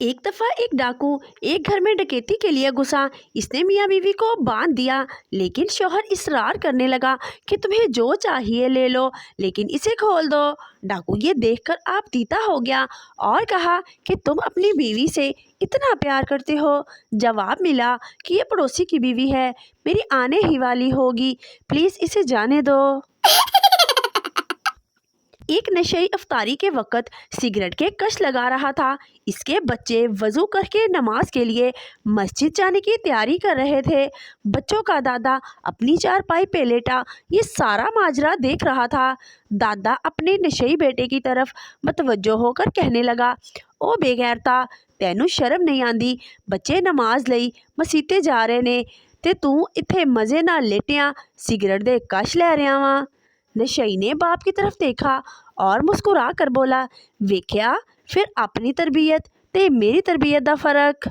एक दफ़ा एक डाकू एक घर में डकैती के लिए घुसा। इसने मियाँ बीवी को बांध दिया, लेकिन शौहर इसरार करने लगा कि तुम्हें जो चाहिए ले लो, लेकिन इसे खोल दो। डाकू ये देखकर आपतीता हो गया और कहा कि तुम अपनी बीवी से इतना प्यार करते हो। जवाब मिला कि ये पड़ोसी की बीवी है, मेरी आने ही वाली होगी, प्लीज़ इसे जाने दो। एक नशेई अफ्तारी के वक़्त सिगरेट के कश लगा रहा था। इसके बच्चे वज़ू करके नमाज के लिए मस्जिद जाने की तैयारी कर रहे थे। बच्चों का दादा अपनी चारपाई पे लेटा ये सारा माजरा देख रहा था। दादा अपने नशेई बेटे की तरफ मतवज्जो होकर कहने लगा, ओ बेगैरता, तैनू शर्म नहीं आंदी? बच्चे नमाज लई मसीते जा रहे ने ते तू इत्थे मज़े नाल लेटिया सिगरेट दे कश लै रहा वां। नशई ने बाप की तरफ देखा और मुस्कुरा कर बोला, वेख्या फिर अपनी तरबियत ते मेरी तरबियत दा फर्क।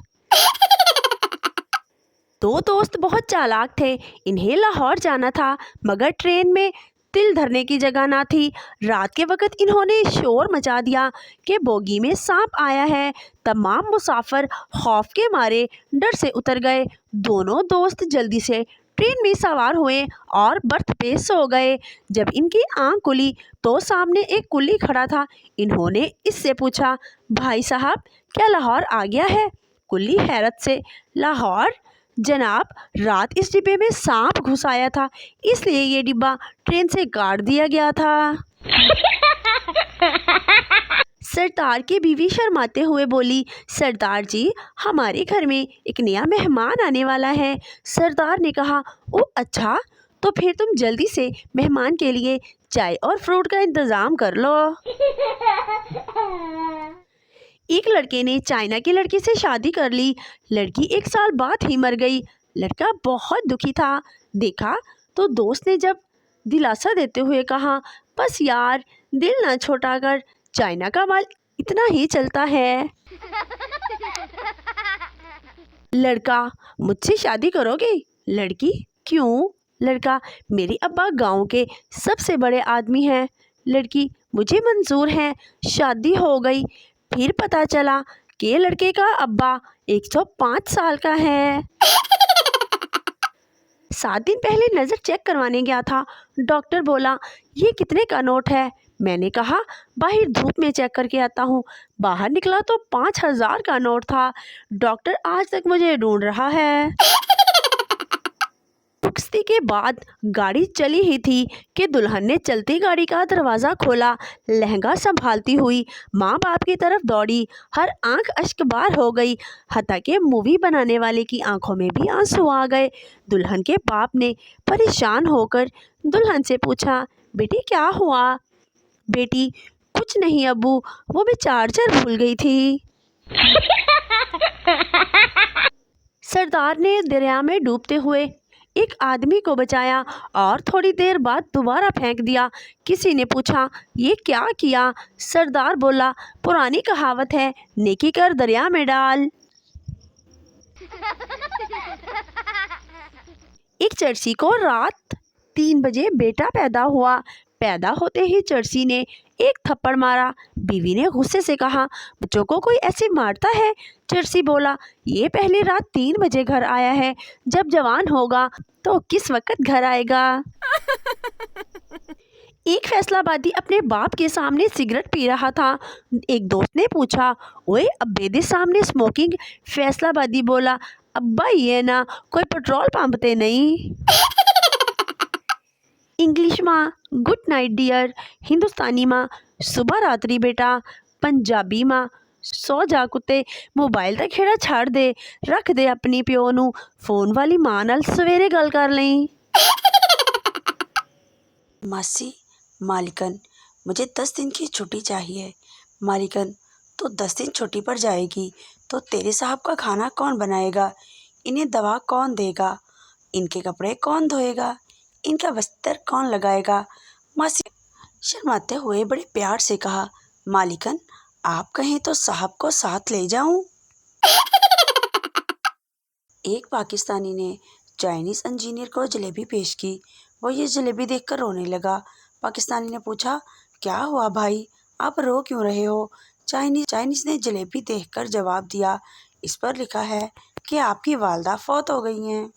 दो दोस्त बहुत चालाक थे। इन्हें लाहौर जाना था, मगर ट्रेन में तिल धरने की जगह ना थी। रात के वक्त इन्होंने शोर मचा दिया कि बोगी में सांप आया है। तमाम मुसाफिर खौफ के मारे डर से उतर गए। दोनों दोस्त जल्दी से ट्रेन में सवार हुए और बर्थ पे सो गए। जब इनकी आंख खुली तो सामने एक कुल्ली खड़ा था। इन्होंने इससे पूछा, भाई साहब क्या लाहौर आ गया है? कुल्ली हैरत से, लाहौर जनाब, रात इस डिब्बे में सांप घुस आया था, इसलिए ये डिब्बा ट्रेन से काट दिया गया था। सरदार की बीवी शर्माते हुए बोली, सरदार जी, हमारे घर में एक नया मेहमान आने वाला है। सरदार ने कहा, ओ अच्छा, तो फिर तुम जल्दी से मेहमान के लिए चाय और फ्रूट का इंतज़ाम कर लो। एक लड़के ने चाइना की लड़की से शादी कर ली। लड़की 1 साल बाद ही मर गई। लड़का बहुत दुखी था। देखा तो दोस्त ने जब दिलासा देते हुए कहा, बस यार, दिल ना छोटा कर, चाइना का माल इतना ही चलता है। लड़का, मुझसे शादी करोगे? लड़की, क्यों? लड़का, मेरे अब्बा गांव के सबसे बड़े आदमी हैं। लड़की, मुझे मंजूर है। शादी हो गई। फिर पता चला कि लड़के का अब्बा 105 साल का है। 7 दिन पहले नज़र चेक करवाने गया था। डॉक्टर बोला, ये कितने का नोट है? मैंने कहा, बाहर धूप में चेक करके आता हूँ। बाहर निकला तो 5000 का नोट था। डॉक्टर आज तक मुझे ढूंढ रहा है। रुखसती के बाद गाड़ी चली ही थी कि दुल्हन ने चलती गाड़ी का दरवाज़ा खोला। लहंगा संभालती हुई माँ बाप की तरफ दौड़ी। हर आंख अश्कबार हो गई। हत्ता के मूवी बनाने वाले की आंखों में भी आंसू आ गए। दुल्हन के बाप ने परेशान होकर दुल्हन से पूछा, बेटी क्या हुआ? बेटी, कुछ नहीं अब्बू, वो मैं चार्जर भूल गई थी। सरदार ने दरिया में डूबते हुए एक आदमी को बचाया और थोड़ी देर बाद दोबारा फेंक दिया। किसी ने पूछा, ये क्या किया? सरदार बोला, पुरानी कहावत है, नेकी कर दरिया में डाल। एक चर्सी को रात 3 बजे बेटा पैदा हुआ। पैदा होते ही चर्सी ने एक थप्पड़ मारा। बीवी ने गुस्से से कहा, बच्चों को कोई ऐसे मारता है? चर्सी बोला, ये पहले रात 3 बजे घर आया है, जब जवान होगा तो किस वक्त घर आएगा। एक फैसलाबादी अपने बाप के सामने सिगरेट पी रहा था। एक दोस्त ने पूछा, ओए अब्बे दे सामने स्मोकिंग? फैसलाबादी बोला, अब्बा ये ना कोई पेट्रोल पंप ते नहीं। इंग्लिश माँ, गुड नाइट डियर। हिंदुस्तानी माँ, सुबह रात्रि बेटा। पंजाबी माँ, सो जा कुत्ते, मोबाइल दा खेड़ा छड़ दे, रख दे अपनी प्यो नू, फोन वाली माँ नाल सवेरे गल कर लई। मासी, मालिकन, मुझे 10 दिन की छुट्टी चाहिए। मालिकन, तो 10 दिन छुट्टी पर जाएगी तो तेरे साहब का खाना कौन बनाएगा? इन्हें दवा कौन देगा? इनके कपड़े कौन धोएगा? इनका बिस्तर कौन लगाएगा? मासी शर्माते हुए बड़े प्यार से कहा, मालिकन, आप कहें तो साहब को साथ ले जाऊं? एक पाकिस्तानी ने चाइनीज़ इंजीनियर को जलेबी पेश की। वो ये जलेबी देखकर रोने लगा। पाकिस्तानी ने पूछा, क्या हुआ भाई, आप रो क्यों रहे हो? چائنیز نے جلیبی دیکھ کر جواب دیا، اس پر لکھا ہے کہ آپ کی والدہ فوت ہو گئی ہیں۔